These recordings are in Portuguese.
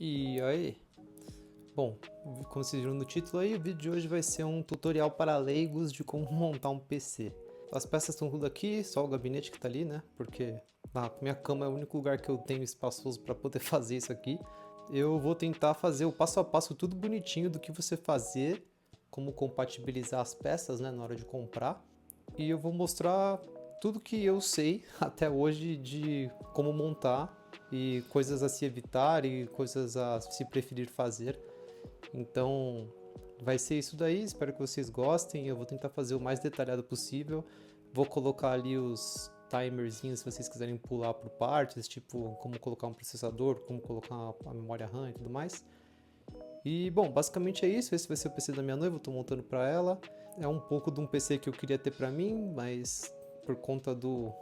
E aí? Bom, como vocês viram no título aí, o vídeo de hoje vai ser um tutorial para leigos de como montar um PC. As peças estão tudo aqui, só o gabinete que está ali, né? Porque na minha cama é o único lugar que eu tenho espaçoso para poder fazer isso aqui. Eu vou tentar fazer o passo a passo tudo bonitinho do que você fazer, como compatibilizar as peças, né, na hora de comprar. E eu vou mostrar tudo que eu sei até hoje de como montar e coisas a se evitar e coisas a se preferir fazer. Então vai ser isso daí, espero que vocês gostem. Eu vou tentar fazer o mais detalhado possível. Vou colocar ali os timerzinhos se vocês quiserem pular por partes, tipo como colocar um processador, como colocar uma memória RAM e tudo mais. E bom, basicamente é isso. Esse vai ser o PC da minha noiva, eu tô montando para ela. É um pouco de um PC que eu queria ter para mim, mas por conta do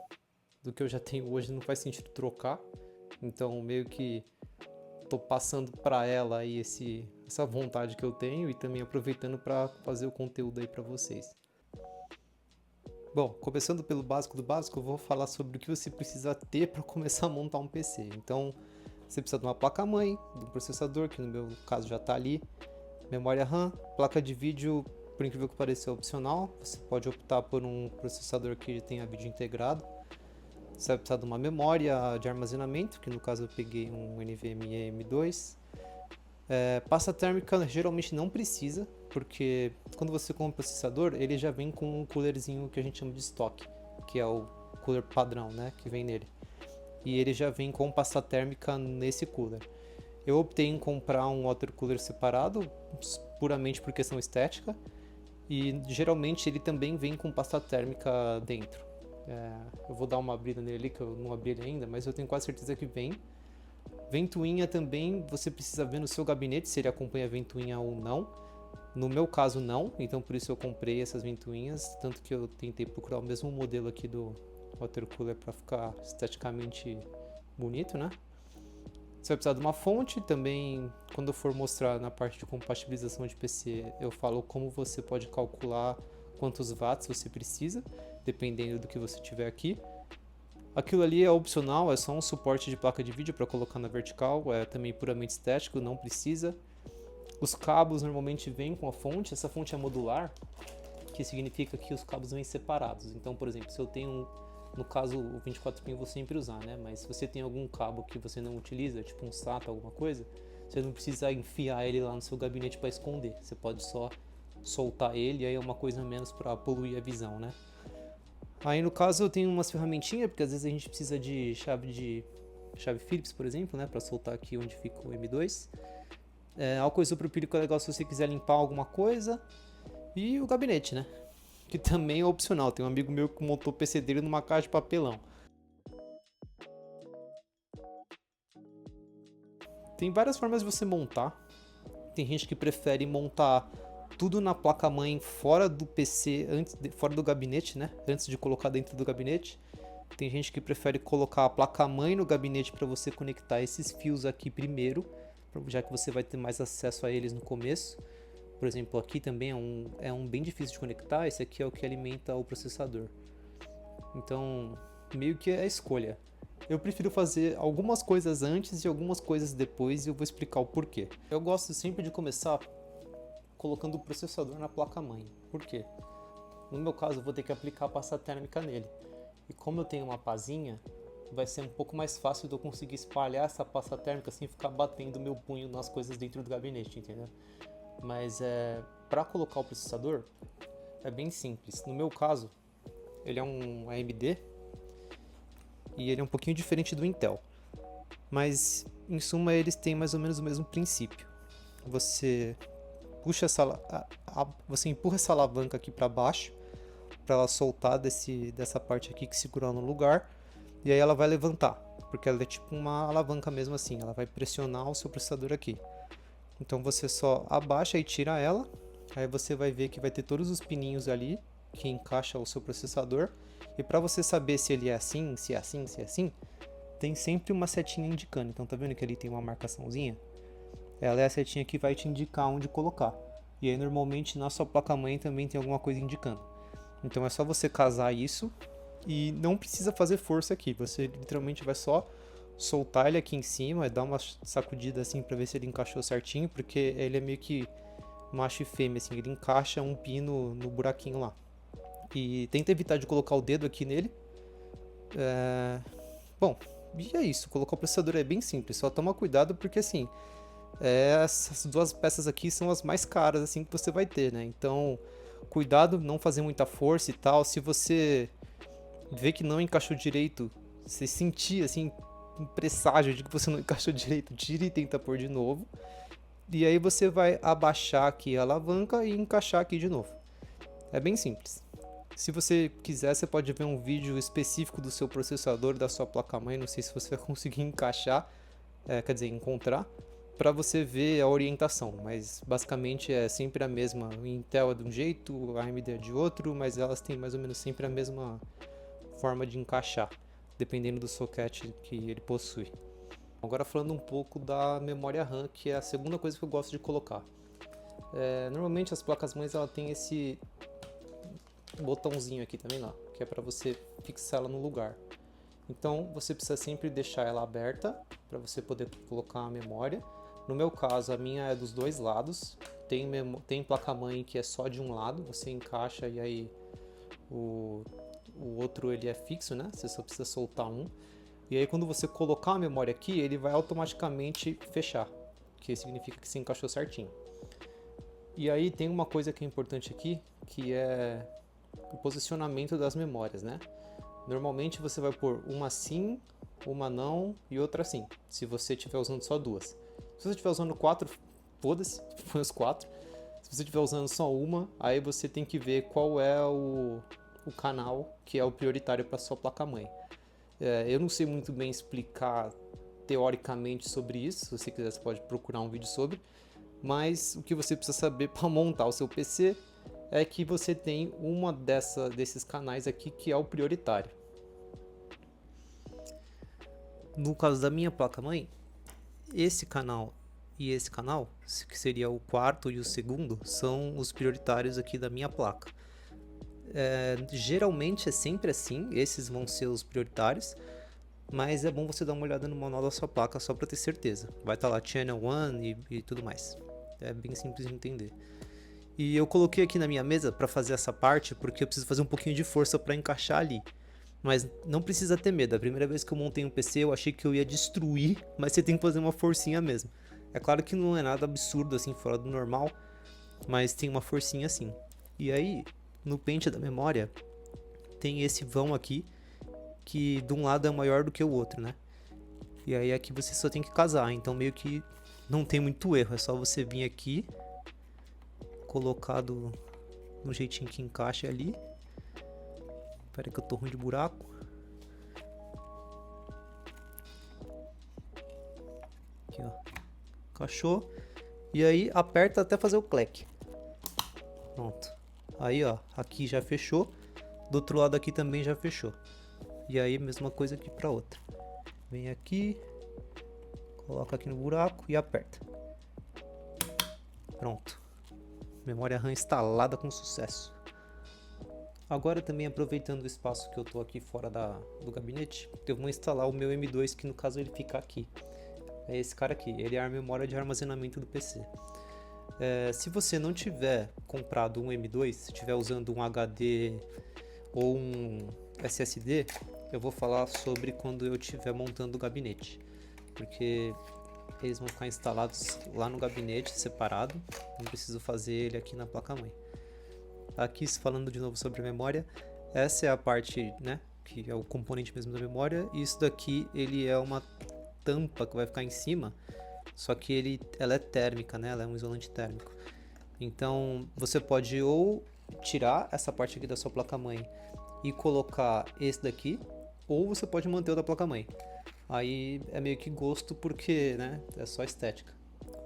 que eu já tenho hoje não faz sentido trocar. Então meio que tô passando para ela aí essa vontade que eu tenho e também aproveitando para fazer o conteúdo aí para vocês. Bom, começando pelo básico do básico, eu vou falar sobre o que você precisa ter para começar a montar um PC. Então, você precisa de uma placa-mãe, de um processador, que no meu caso já está ali, memória RAM, placa de vídeo, por incrível que pareça, é opcional. Você pode optar por um processador que tenha vídeo integrado. Você vai precisar de uma memória de armazenamento, que no caso eu peguei um NVMe M2. Pasta térmica geralmente não precisa, porque quando você compra o processador, ele já vem com um coolerzinho que a gente chama de estoque, que é o cooler padrão, né, que vem nele. E ele já vem com pasta térmica nesse cooler. Eu optei em comprar um water cooler separado, puramente por questão estética, e geralmente ele também vem com pasta térmica dentro. Eu vou dar uma abrida nele que eu não abri ele ainda, mas eu tenho quase certeza que vem. Ventoinha também, você precisa ver no seu gabinete se ele acompanha ventoinha ou não. No meu caso não, então por isso eu comprei essas ventoinhas, tanto que eu tentei procurar o mesmo modelo aqui do water cooler para ficar esteticamente bonito, né? Você vai precisar de uma fonte também. Quando eu for mostrar na parte de compatibilização de PC, eu falo como você pode calcular quantos watts você precisa, dependendo do que você tiver aqui. Aquilo ali é opcional, é só um suporte de placa de vídeo para colocar na vertical, é também puramente estético, não precisa. Os cabos normalmente vêm com a fonte, essa fonte é modular, que significa que os cabos vêm separados. Então, por exemplo, se eu tenho, no caso o 24 pin eu vou sempre usar, né? Mas se você tem algum cabo que você não utiliza, tipo um SATA, alguma coisa, você não precisa enfiar ele lá no seu gabinete para esconder. Você pode só soltar ele e aí é uma coisa menos para poluir a visão, né? Aí no caso eu tenho umas ferramentinhas, porque às vezes a gente precisa de chave Phillips, por exemplo, né, para soltar aqui onde fica o M2. Álcool isopropílico é legal se você quiser limpar alguma coisa. E o gabinete, né, que também é opcional. Tem um amigo meu que montou o PC dele numa caixa de papelão. Tem várias formas de você montar. Tem gente que prefere montar tudo na placa-mãe fora do PC, fora do gabinete, né? Antes de colocar dentro do gabinete. Tem gente que prefere colocar a placa-mãe no gabinete para você conectar esses fios aqui primeiro, já que você vai ter mais acesso a eles no começo. Por exemplo, aqui também é um bem difícil de conectar, esse aqui é o que alimenta o processador. Então, meio que é a escolha. Eu prefiro fazer algumas coisas antes e algumas coisas depois e eu vou explicar o porquê. Eu gosto sempre de começar colocando o processador na placa-mãe. Por quê? No meu caso, eu vou ter que aplicar a pasta térmica nele. E como eu tenho uma pazinha, vai ser um pouco mais fácil de eu conseguir espalhar essa pasta térmica sem ficar batendo meu punho nas coisas dentro do gabinete, entendeu? Mas para colocar o processador, é bem simples. No meu caso, ele é um AMD e ele é um pouquinho diferente do Intel. Mas, em suma, eles têm mais ou menos o mesmo princípio. Você você empurra essa alavanca aqui para baixo para ela soltar dessa parte aqui que segura no lugar e aí ela vai levantar, porque ela é tipo uma alavanca mesmo assim, ela vai pressionar o seu processador aqui. Então você só abaixa e tira ela, aí você vai ver que vai ter todos os pininhos ali que encaixa o seu processador e para você saber se ele é assim, se é assim, se é assim, tem sempre uma setinha indicando. Então tá vendo que ali tem uma marcaçãozinha? Ela é a setinha que vai te indicar onde colocar. E aí normalmente na sua placa-mãe também tem alguma coisa indicando. Então é só você casar isso e não precisa fazer força aqui. Você literalmente vai só soltar ele aqui em cima e dar uma sacudida assim pra ver se ele encaixou certinho, porque ele é meio que macho e fêmea, assim, ele encaixa um pino no buraquinho lá. E tenta evitar de colocar o dedo aqui nele. Bom, e é isso, colocar o processador é bem simples, só toma cuidado porque assim, essas duas peças aqui são as mais caras assim que você vai ter, né? Então, cuidado, não fazer muita força e tal. Se você vê que não encaixou direito, se sentir assim, um presságio de que você não encaixou direito, tira e tenta pôr de novo. E aí você vai abaixar aqui a alavanca e encaixar aqui de novo. É bem simples. Se você quiser, você pode ver um vídeo específico do seu processador, da sua placa-mãe. Não sei se você vai conseguir encaixar, quer dizer, encontrar, para você ver a orientação. Mas basicamente é sempre a mesma. O Intel é de um jeito, a AMD é de outro, mas elas têm mais ou menos sempre a mesma forma de encaixar, dependendo do socket que ele possui. Agora falando um pouco da memória RAM, que é a segunda coisa que eu gosto de colocar. Normalmente as placas-mães ela tem esse botãozinho aqui também lá, que é para você fixar ela no lugar. Então você precisa sempre deixar ela aberta para você poder colocar a memória. No meu caso, a minha é dos dois lados. Tem placa-mãe que é só de um lado, você encaixa e aí o outro ele é fixo, né? Você só precisa soltar um. E aí quando você colocar a memória aqui, ele vai automaticamente fechar, que significa que se encaixou certinho. E aí tem uma coisa que é importante aqui, que é o posicionamento das memórias, né? Normalmente você vai pôr uma sim, uma não e outra sim, se você estiver usando só duas. Se você estiver usando 4, foda-se, põe os 4. Se você estiver usando só uma, aí você tem que ver qual é o canal que é o prioritário para sua placa-mãe. Eu não sei muito bem explicar teoricamente sobre isso, se você quiser você pode procurar um vídeo sobre, mas o que você precisa saber para montar o seu PC é que você tem uma desses canais aqui que é o prioritário. No caso da minha placa-mãe, esse canal e esse canal, que seria o quarto e o segundo, são os prioritários aqui da minha placa. Geralmente é sempre assim, esses vão ser os prioritários, mas é bom você dar uma olhada no manual da sua placa só para ter certeza. Vai estar lá Channel 1 e tudo mais. É bem simples de entender. E eu coloquei aqui na minha mesa para fazer essa parte porque eu preciso fazer um pouquinho de força para encaixar ali. Mas não precisa ter medo. A primeira vez que eu montei um PC eu achei que eu ia destruir, mas você tem que fazer uma forcinha mesmo. É claro que não é nada absurdo assim, fora do normal, mas tem uma forcinha assim. E aí, no pente da memória, tem esse vão aqui, que de um lado é maior do que o outro, né? E aí aqui você só tem que casar, então meio que não tem muito erro, é só você vir aqui, colocado no jeitinho que encaixa ali. Espera que eu tô ruim de buraco. Aqui, ó. Encaixou. E aí aperta até fazer o clack. Pronto. Aí, ó, aqui já fechou. Do outro lado aqui também já fechou. E aí mesma coisa aqui para outra. Vem aqui, coloca aqui no buraco e aperta. Pronto. Memória RAM instalada com sucesso. Agora também aproveitando o espaço que eu tô aqui fora do gabinete, eu vou instalar o meu M2, que no caso ele fica aqui. É esse cara aqui, ele é a memória de armazenamento do PC. Se você não tiver comprado um M2, se estiver usando um HD ou um SSD, eu vou falar sobre quando eu estiver montando o gabinete, porque eles vão ficar instalados lá no gabinete separado, não preciso fazer ele aqui na placa-mãe. Aqui falando de novo sobre a memória, essa é a parte, né, que é o componente mesmo da memória, e isso daqui ele é uma tampa que vai ficar em cima, só que ela é térmica, né, ela é um isolante térmico. Então você pode ou tirar essa parte aqui da sua placa-mãe e colocar esse daqui, ou você pode manter o da placa-mãe. Aí é meio que gosto porque, né, é só estética.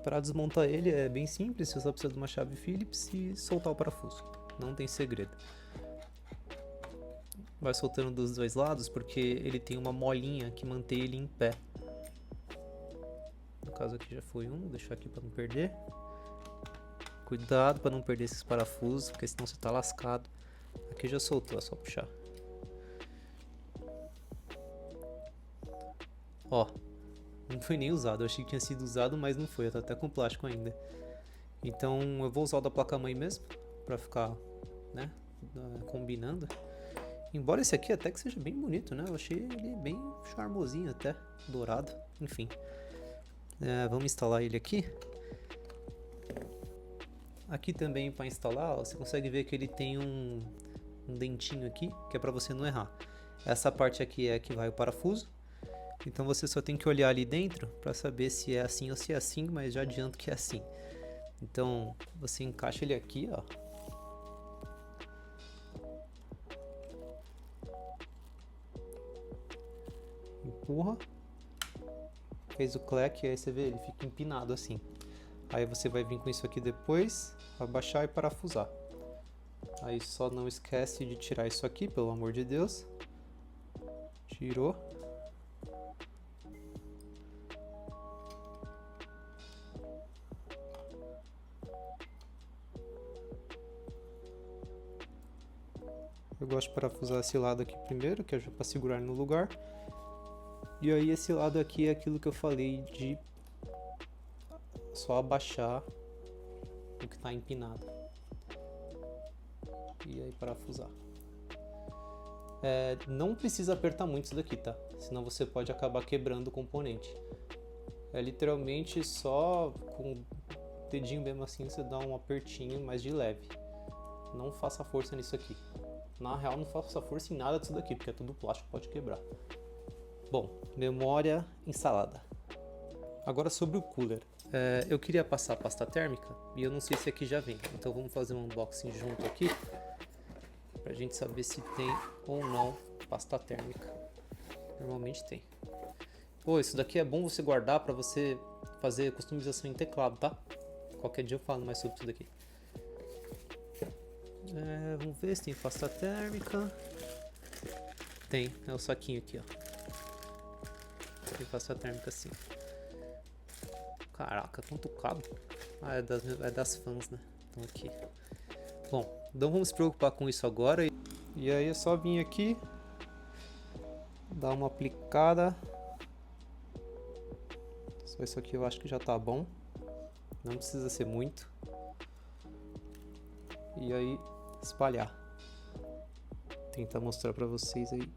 Para desmontar ele é bem simples, você só precisa de uma chave Phillips e soltar o parafuso. Não tem segredo. Vai soltando dos dois lados porque ele tem uma molinha que mantém ele em pé. No caso aqui já foi um, vou deixar aqui para não perder. Cuidado para não perder esses parafusos, porque senão você tá lascado. Aqui já soltou, é só puxar. Ó, Não foi nem usado, eu achei que tinha sido usado, mas não foi, tá até com plástico ainda. Então eu vou usar o da placa-mãe mesmo, pra ficar, né, combinando. Embora esse aqui até que seja bem bonito, né? Eu achei ele bem charmosinho até, dourado, enfim. Vamos instalar ele aqui. Aqui também para instalar, ó, você consegue ver que ele tem um dentinho aqui, que é para você não errar. Essa parte aqui é que vai o parafuso. Então você só tem que olhar ali dentro para saber se é assim ou se é assim, mas já adianto que é assim. Então você encaixa ele aqui, ó. Empurra. Fez o clack, aí você vê, ele fica empinado assim. Aí você vai vir com isso aqui depois, abaixar e parafusar. Aí só não esquece de tirar isso aqui, pelo amor de Deus. Tirou. Eu gosto de parafusar esse lado aqui primeiro, que é para segurar no lugar. E aí esse lado aqui é aquilo que eu falei de só abaixar o que está empinado. E aí parafusar. Não precisa apertar muito isso daqui, tá? Senão você pode acabar quebrando o componente. É literalmente só com o dedinho mesmo assim você dá um apertinho, mas de leve. Não faça força nisso aqui. Na real não faça força em nada disso daqui, porque é tudo plástico, pode quebrar. Bom, memória instalada. Agora sobre o cooler. Eu queria passar a pasta térmica e eu não sei se aqui já vem. Então vamos fazer um unboxing junto aqui pra gente saber se tem ou não pasta térmica. Normalmente tem. Isso daqui é bom você guardar para você fazer customização em teclado, tá? Qualquer dia eu falo mais sobre isso daqui. Vamos ver se tem pasta térmica. Tem, é o saquinho aqui, ó. Tem pasta térmica sim. Caraca, quanto cabo. É das fãs, né? Então aqui. Bom, não vamos se preocupar com isso agora. E aí é só vir aqui, dar uma aplicada. Só isso aqui eu acho que já tá bom. Não precisa ser muito. E aí espalhar. Vou tentar mostrar pra vocês aí.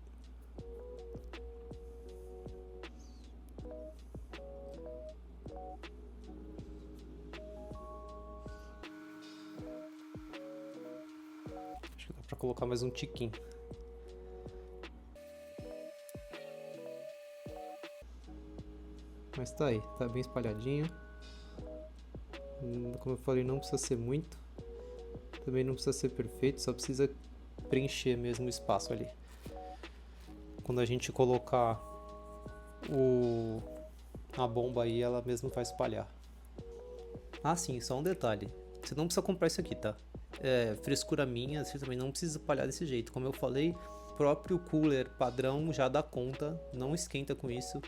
Acho que dá pra colocar mais um tiquinho. Mas tá aí, tá bem espalhadinho. Como eu falei, não precisa ser muito. Também não precisa ser perfeito, só precisa preencher mesmo o espaço ali. Quando a gente colocar a bomba aí, ela mesmo vai espalhar. Ah sim, só um detalhe. Você não precisa comprar isso aqui, tá? É frescura minha, você também não precisa espalhar desse jeito. Como eu falei, o próprio cooler padrão já dá conta, não esquenta com isso.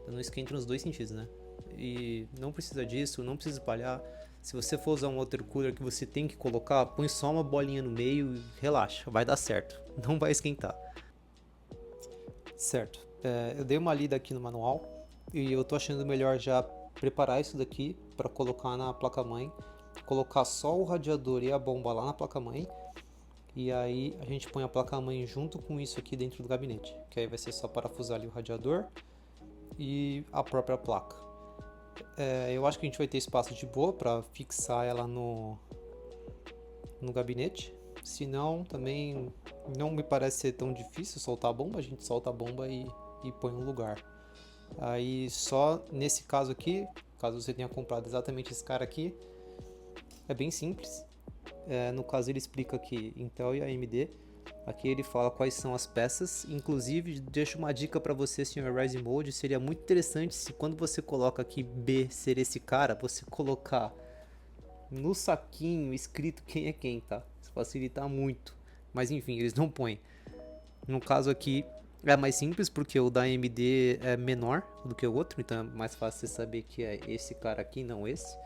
Não esquenta nos dois sentidos, né? E não precisa disso, não precisa espalhar. Se você for usar um water cooler que você tem que colocar, põe só uma bolinha no meio e relaxa, vai dar certo, não vai esquentar. Certo, eu dei uma lida aqui no manual e eu tô achando melhor já preparar isso daqui para colocar na placa-mãe, colocar só o radiador e a bomba lá na placa-mãe e aí a gente põe a placa-mãe junto com isso aqui dentro do gabinete, que aí vai ser só parafusar ali o radiador e a própria placa. Eu acho que a gente vai ter espaço de boa para fixar ela no gabinete. Se não, também não me parece ser tão difícil soltar a bomba. A gente solta a bomba e põe no lugar. Aí só nesse caso aqui, caso você tenha comprado exatamente esse cara aqui, é bem simples. No caso ele explica aqui Intel e AMD. Aqui ele fala quais são as peças, inclusive deixo uma dica para você, Sr. Rising Mode, seria muito interessante se quando você coloca aqui B ser esse cara, você colocar no saquinho escrito quem é quem, tá? Isso facilita muito, mas enfim, eles não põem. No caso aqui é mais simples porque o da AMD é menor do que o outro, então é mais fácil você saber que é esse cara aqui, não esse.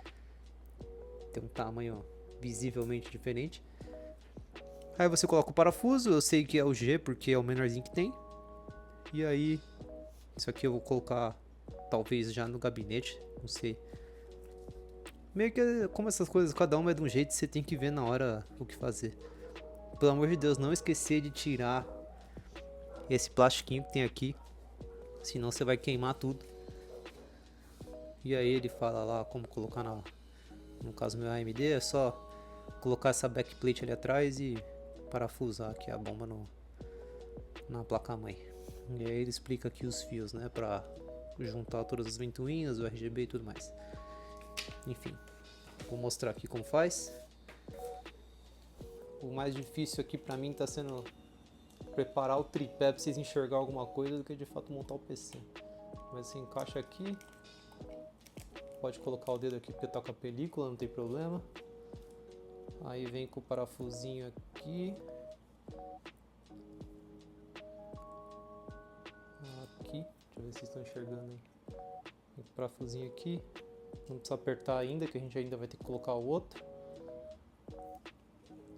Tem um tamanho visivelmente diferente. Aí você coloca o parafuso, eu sei que é o G porque é o menorzinho que tem. E aí, isso aqui eu vou colocar talvez já no gabinete, não sei. Meio que como essas coisas, cada uma é de um jeito, você tem que ver na hora o que fazer. Pelo amor de Deus, não esquecer de tirar esse plastiquinho que tem aqui, senão você vai queimar tudo. E aí ele fala lá como colocar no caso meu AMD, é só colocar essa backplate ali atrás e parafusar aqui a bomba na placa-mãe. E aí ele explica aqui os fios, né, pra juntar todas as ventoinhas, o RGB e tudo mais. Enfim, vou mostrar aqui como faz. O mais difícil aqui pra mim tá sendo preparar o tripé pra vocês enxergar alguma coisa do que de fato montar o PC. Mas você encaixa aqui, pode colocar o dedo aqui porque toca a película, não tem problema. Aí vem com o parafusinho aqui. Aqui, deixa eu ver se vocês estão enxergando aí. Vem com o parafusinho aqui. Não precisa apertar ainda, que a gente ainda vai ter que colocar o outro.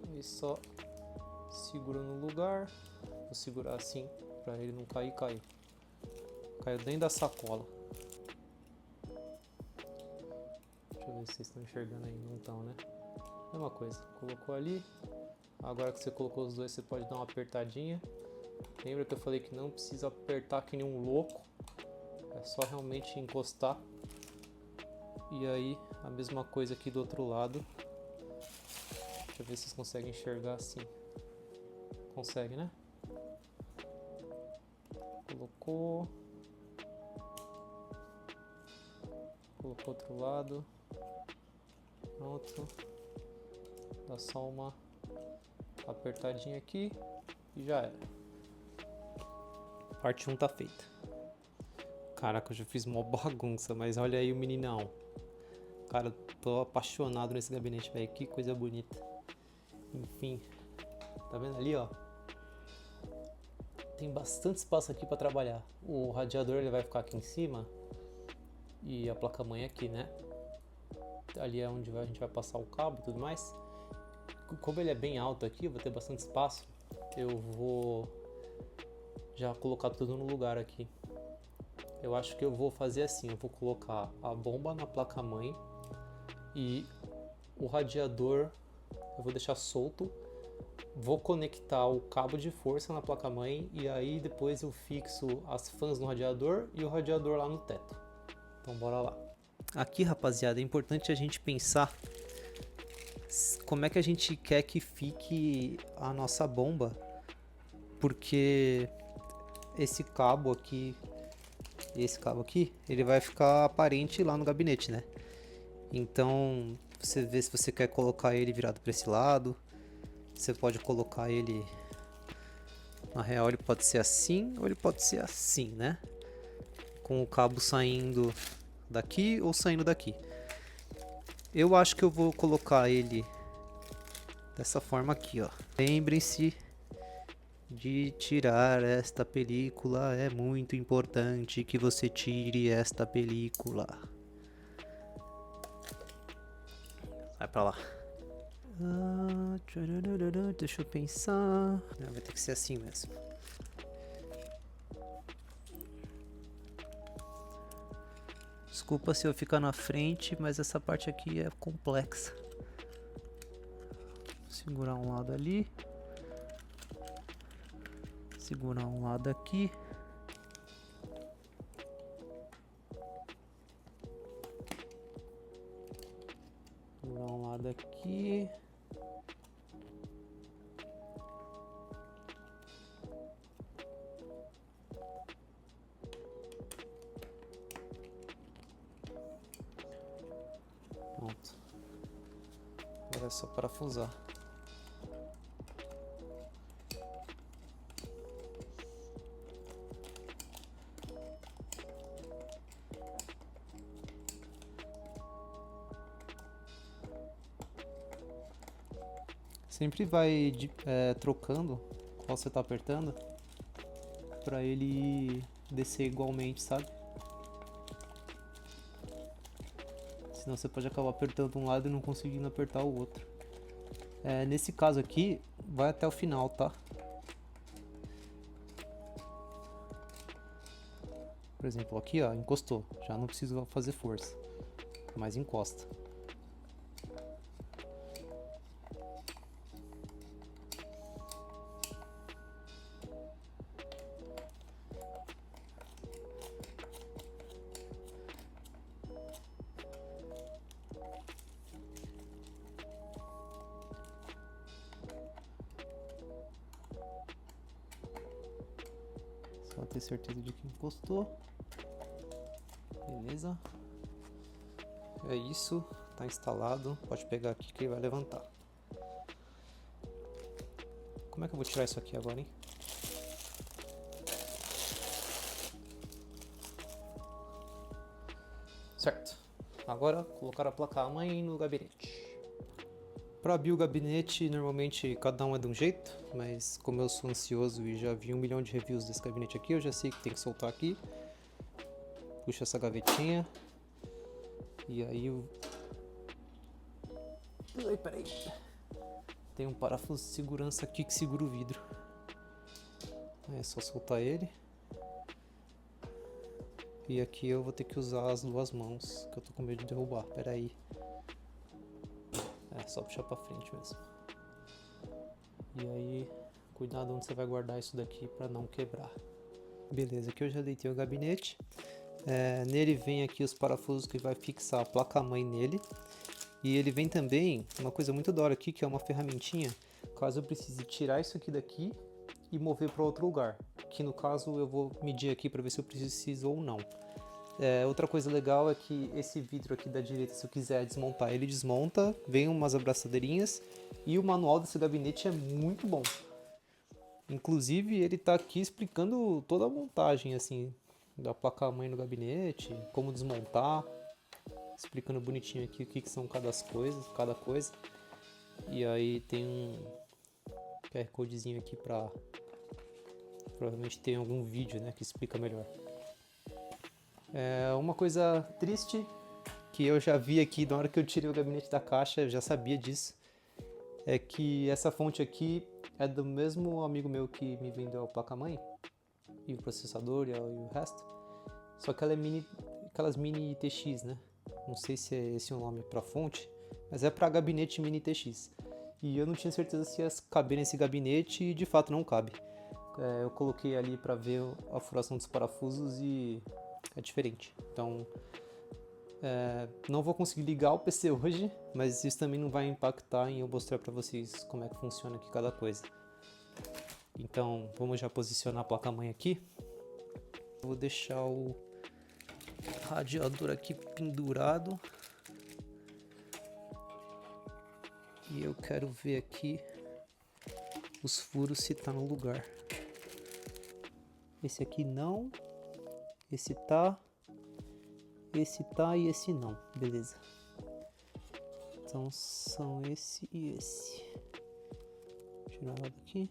Aí só segura no lugar. Vou segurar assim, para ele não cair, caiu. Caiu dentro da sacola. Deixa eu ver se vocês estão enxergando aí, não estão, né? Mesma coisa, colocou ali. Agora que você colocou os dois, você pode dar uma apertadinha. Lembra que eu falei que não precisa apertar que nem um louco. É só realmente encostar. E aí, a mesma coisa aqui do outro lado. Deixa eu ver se vocês conseguem enxergar assim. Consegue, né? Colocou. Colocou outro lado. Pronto. Dá só uma apertadinha aqui e já era. Parte 1 tá feita. Caraca, eu já fiz uma bagunça, mas olha aí o meninão. Cara, tô apaixonado nesse gabinete, velho. Que coisa bonita. Enfim, tá vendo ali, ó? Tem bastante espaço aqui para trabalhar. O radiador ele vai ficar aqui em cima e a placa-mãe aqui, né? Ali é onde a gente vai passar o cabo e tudo mais. Como ele é bem alto aqui, eu vou ter bastante espaço. Eu vou já colocar tudo no lugar aqui. Eu acho que eu vou fazer assim, eu vou colocar a bomba na placa-mãe e o radiador eu vou deixar solto. Vou conectar o cabo de força na placa-mãe e aí depois eu fixo as fãs no radiador e o radiador lá no teto. Então bora lá. Aqui, rapaziada, é importante a gente pensar como é que a gente quer que fique a nossa bomba, porque esse cabo aqui, ele vai ficar aparente lá no gabinete, né? Então, você vê se você quer colocar ele virado para esse lado. Você pode colocar ele, na real ele pode ser assim ou ele pode ser assim, né? Com o cabo saindo daqui ou saindo daqui. Eu acho que eu vou colocar ele dessa forma aqui, ó. Lembrem-se de tirar esta película, é muito importante que você tire esta película. Vai pra lá. Deixa eu pensar. Não, vai ter que ser assim mesmo. Desculpa se eu ficar na frente, mas essa parte aqui é complexa. Vou segurar um lado ali. Segurar um lado aqui. Segurar um lado aqui. Pronto. Agora é só parafusar. Sempre vai trocando qual você tá apertando para ele descer igualmente, sabe? Senão você pode acabar apertando um lado e não conseguindo apertar o outro. Nesse caso aqui, vai até o final, tá? Por exemplo, aqui ó, encostou, já não preciso fazer força, mas encosta. Só ter certeza de que encostou. Beleza. É isso, tá instalado. Pode pegar aqui que ele vai levantar. Como é que eu vou tirar isso aqui agora, hein? Certo. Agora colocar a placa-mãe no gabinete. Para abrir o gabinete, normalmente cada um é de um jeito, mas como eu sou ansioso e já vi 1 milhão de reviews desse gabinete aqui, eu já sei que tem que soltar aqui. Puxa essa gavetinha. E aí eu... Ai, peraí. Tem um parafuso de segurança aqui que segura o vidro. É só soltar ele. E aqui eu vou ter que usar as duas mãos, que eu tô com medo de derrubar. Pera aí. É só puxar pra frente mesmo. E aí, cuidado onde você vai guardar isso daqui pra não quebrar. Beleza, aqui eu já deitei o gabinete. Nele vem aqui os parafusos que vai fixar a placa-mãe nele. E ele vem também uma coisa muito da hora aqui, que é uma ferramentinha, caso eu precise tirar isso aqui daqui e mover para outro lugar. Que no caso eu vou medir aqui para ver se eu preciso ou não. Outra coisa legal é que esse vidro aqui da direita, se eu quiser desmontar, ele desmonta, vem umas abraçadeirinhas e o manual desse gabinete é muito bom. Inclusive ele está aqui explicando toda a montagem assim da placa-mãe no gabinete, como desmontar, explicando bonitinho aqui o que são cada coisa. E aí tem um QR Codezinho aqui para provavelmente tem algum vídeo, né, que explica melhor. Uma coisa triste que eu já vi aqui na hora que eu tirei o gabinete da caixa, eu já sabia disso, é que essa fonte aqui é do mesmo amigo meu que me vendeu a placa-mãe e o processador e o resto, só que ela é aquelas mini TX, né? Não sei se é esse o nome para fonte, mas é para gabinete mini TX. E eu não tinha certeza se ia caber nesse gabinete e de fato não cabe. Eu coloquei ali para ver a furação dos parafusos e é diferente. Então não vou conseguir ligar o PC hoje, mas isso também não vai impactar em eu mostrar para vocês como é que funciona aqui cada coisa. Então vamos já posicionar a placa-mãe aqui. Vou deixar o radiador aqui pendurado. E eu quero ver aqui os furos se tá no lugar. Esse aqui não. Esse tá e esse não. Beleza. Então são esse e esse. Tirar ela daqui.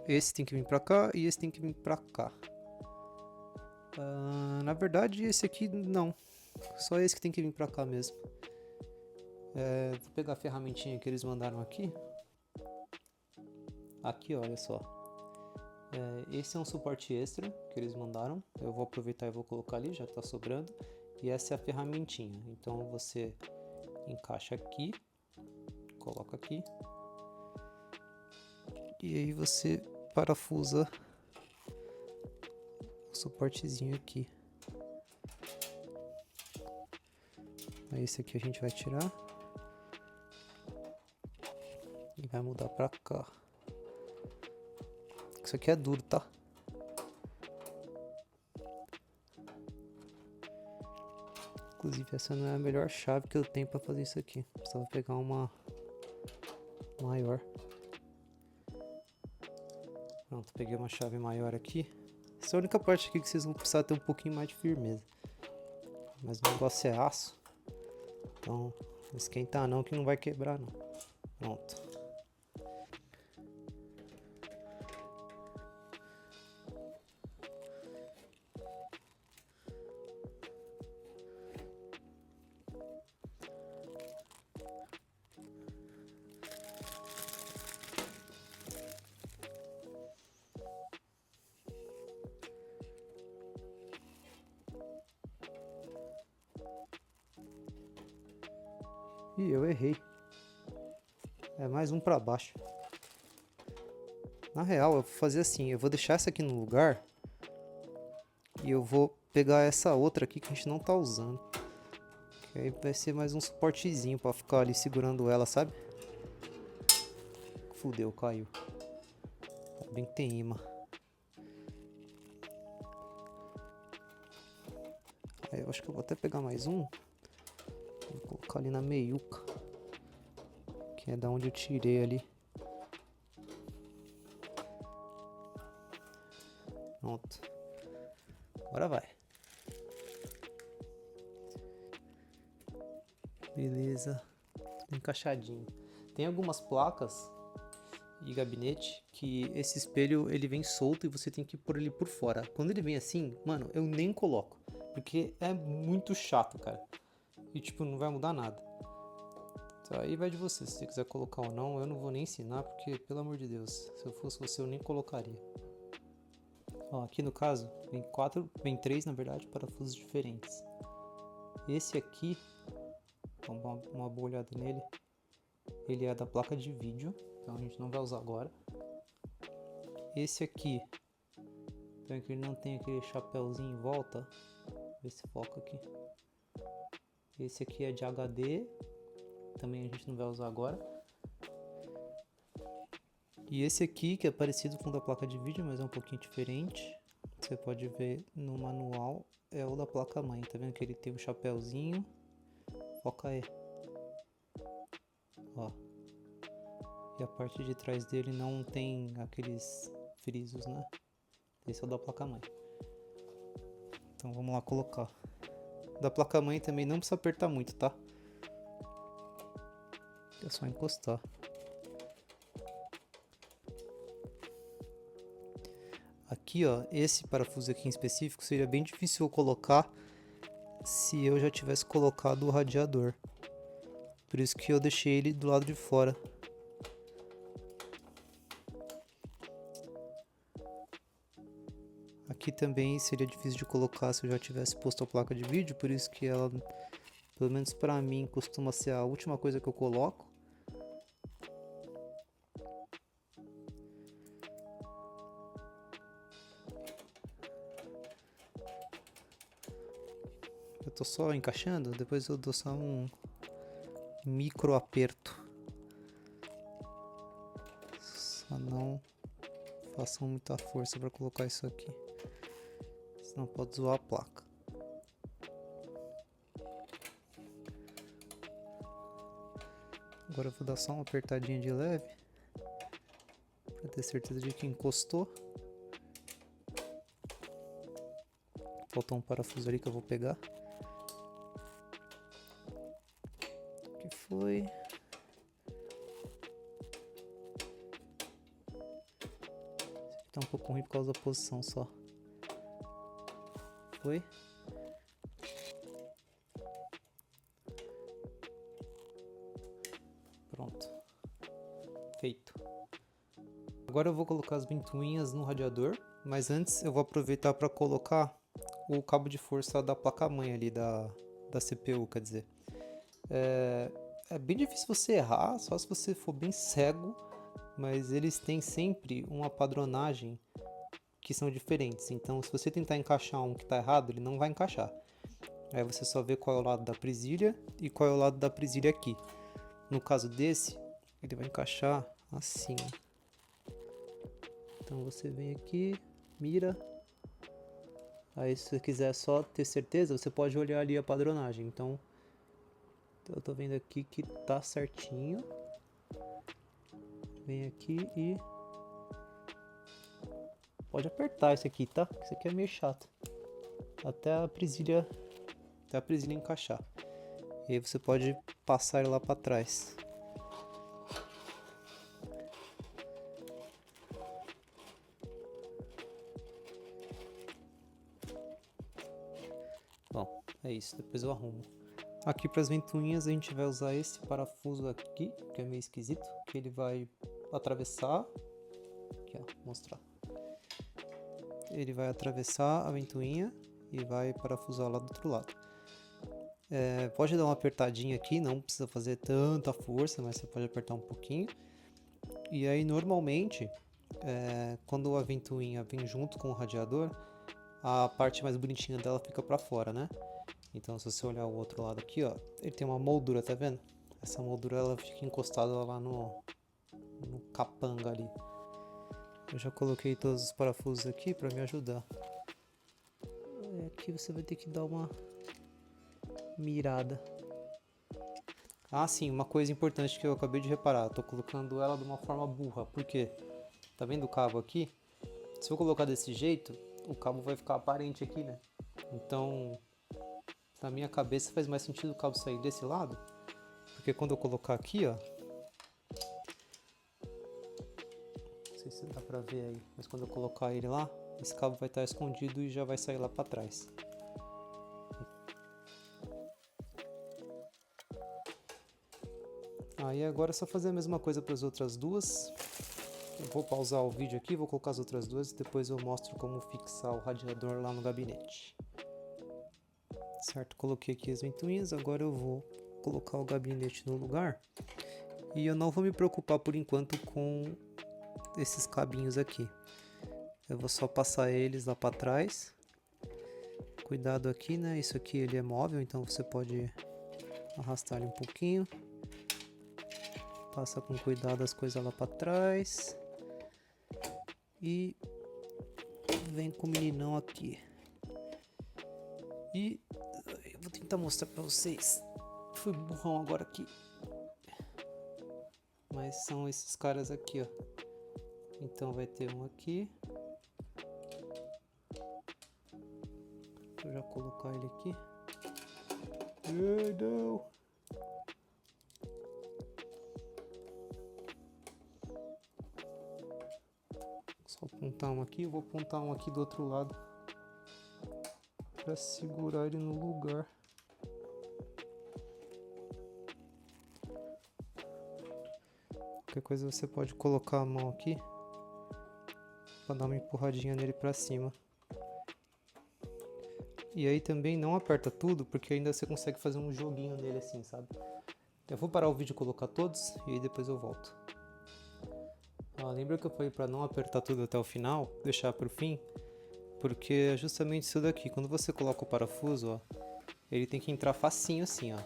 Esse tem que vir pra cá e esse tem que vir pra cá. Na verdade esse aqui não. Só esse que tem que vir pra cá mesmo. Vou pegar a ferramentinha que eles mandaram aqui. Aqui, olha só. Esse é um suporte extra que eles mandaram. Eu vou aproveitar e vou colocar ali, já está sobrando. E essa é a ferramentinha. Então você encaixa aqui, coloca aqui. E aí você parafusa o suportezinho aqui. Aí esse aqui a gente vai tirar. E vai mudar pra cá. Isso aqui é duro, tá? Inclusive essa não é a melhor chave que eu tenho pra fazer isso aqui. Precisava pegar uma maior. Pronto, peguei uma chave maior aqui. Essa é a única parte aqui que vocês vão precisar ter um pouquinho mais de firmeza. Mas o negócio é aço. Então não esquenta não que não vai quebrar não. Pronto. Ih, eu errei. É mais um pra baixo. Na real, eu vou fazer assim, eu vou deixar essa aqui no lugar e eu vou pegar essa outra aqui que a gente não tá usando. Que aí vai ser mais um suportezinho pra ficar ali segurando ela, sabe? Fudeu, caiu. Tá bem que tem imã. Aí eu acho que eu vou até pegar mais um. Vou colocar ali na meiuca. Que é da onde eu tirei ali. Pronto. Agora vai. Beleza. Tudo encaixadinho. Tem algumas placas e gabinete que esse espelho ele vem solto e você tem que pôr ele por fora. Quando ele vem assim, mano, eu nem coloco. Porque é muito chato, cara. E tipo, não vai mudar nada. Então, aí vai de você, se você quiser colocar ou não. Eu não vou nem ensinar, porque, pelo amor de Deus, se eu fosse você, eu nem colocaria. Ó, aqui no caso, vem três, na verdade, parafusos diferentes. Esse aqui, vamos dar uma boa olhada nele. Ele é da placa de vídeo, então a gente não vai usar agora. Esse aqui, então que ele não tem aquele chapéuzinho em volta. Vê se foca aqui. Esse aqui é de HD, também a gente não vai usar agora. E esse aqui, que é parecido com o da placa de vídeo, mas é um pouquinho diferente. Você pode ver no manual, é o da placa mãe. Tá vendo que ele tem um chapéuzinho? Foca aí. Ó. E a parte de trás dele não tem aqueles frisos, né? Esse é o da placa mãe. Então vamos lá colocar. Da placa mãe também não precisa apertar muito, tá? É só encostar. Aqui, ó, esse parafuso aqui em específico seria bem difícil eu colocar se eu já tivesse colocado o radiador. Por isso que eu deixei ele do lado de fora. Aqui também seria difícil de colocar se eu já tivesse posto a placa de vídeo, por isso que ela, pelo menos pra mim, costuma ser a última coisa que eu coloco. Eu tô só encaixando, depois eu dou só um micro aperto. Só não façam muita força para colocar isso aqui, senão pode zoar a placa. Agora eu vou dar só uma apertadinha de leve, para ter certeza de que encostou. Faltou um parafuso ali que eu vou pegar. Que foi? Esse aqui tá um pouco ruim por causa da posição só. Foi? Pronto. Feito. Agora eu vou colocar as ventoinhas no radiador, mas antes eu vou aproveitar para colocar o cabo de força da placa-mãe ali, da CPU, quer dizer. É bem difícil você errar, só se você for bem cego, mas eles têm sempre uma padronagem que são diferentes. Então, se você tentar encaixar um que está errado, ele não vai encaixar. Aí você só vê qual é o lado da presilha e qual é o lado da presilha aqui. No caso desse, ele vai encaixar assim. Então você vem aqui, mira. Aí se você quiser só ter certeza, você pode olhar ali a padronagem. Então eu tô vendo aqui que tá certinho. Vem aqui e pode apertar esse aqui, tá? Isso aqui é meio chato. Até a presilha encaixar. E aí você pode passar ele lá para trás. Bom, é isso, depois eu arrumo. Aqui para as ventoinhas a gente vai usar esse parafuso aqui, que é meio esquisito, que ele vai atravessar, aqui ó, vou mostrar. Ele vai atravessar a ventoinha e vai parafusar lá do outro lado. Pode dar uma apertadinha aqui, não precisa fazer tanta força, mas você pode apertar um pouquinho. E aí normalmente, quando a ventoinha vem junto com o radiador, a parte mais bonitinha dela fica pra fora, né? Então se você olhar o outro lado aqui, ó, ele tem uma moldura, tá vendo? Essa moldura ela fica encostada lá no capanga ali. Eu já coloquei todos os parafusos aqui para me ajudar. Aqui você vai ter que dar uma mirada. Ah, sim, uma coisa importante que eu acabei de reparar. Tô colocando ela de uma forma burra. Por quê? Tá vendo o cabo aqui? Se eu colocar desse jeito, o cabo vai ficar aparente aqui, né? Então, na minha cabeça faz mais sentido o cabo sair desse lado. Porque quando eu colocar aqui, ó, não sei se dá pra ver aí, mas quando eu colocar ele lá, esse cabo vai estar escondido e já vai sair lá pra trás. Aí agora é só fazer a mesma coisa para as outras duas. Eu vou pausar o vídeo aqui, vou colocar as outras duas e depois eu mostro como fixar o radiador lá no gabinete. Certo, coloquei aqui as ventoinhas, agora eu vou colocar o gabinete no lugar. E eu não vou me preocupar por enquanto com esses cabinhos aqui. Eu vou só passar eles lá para trás. Cuidado aqui, né? Isso aqui ele é móvel, então você pode arrastar ele um pouquinho. Passa com cuidado as coisas lá para trás. E vem com o meninão aqui. E eu vou tentar mostrar para vocês. Fui burrão agora aqui. Mas são esses caras aqui, ó. Então vai ter um aqui. Deixa eu já colocar ele aqui. Ai, não! Só apontar um aqui, eu vou apontar um aqui do outro lado para segurar ele no lugar. Qualquer coisa você pode colocar a mão aqui para dar uma empurradinha nele para cima. E aí também não aperta tudo, porque ainda você consegue fazer um joguinho nele assim, sabe? Eu vou parar o vídeo e colocar todos e aí depois eu volto. Lembra que eu falei para não apertar tudo até o final, deixar para o fim? Porque é justamente isso daqui, quando você coloca o parafuso, ó, ele tem que entrar facinho assim, ó.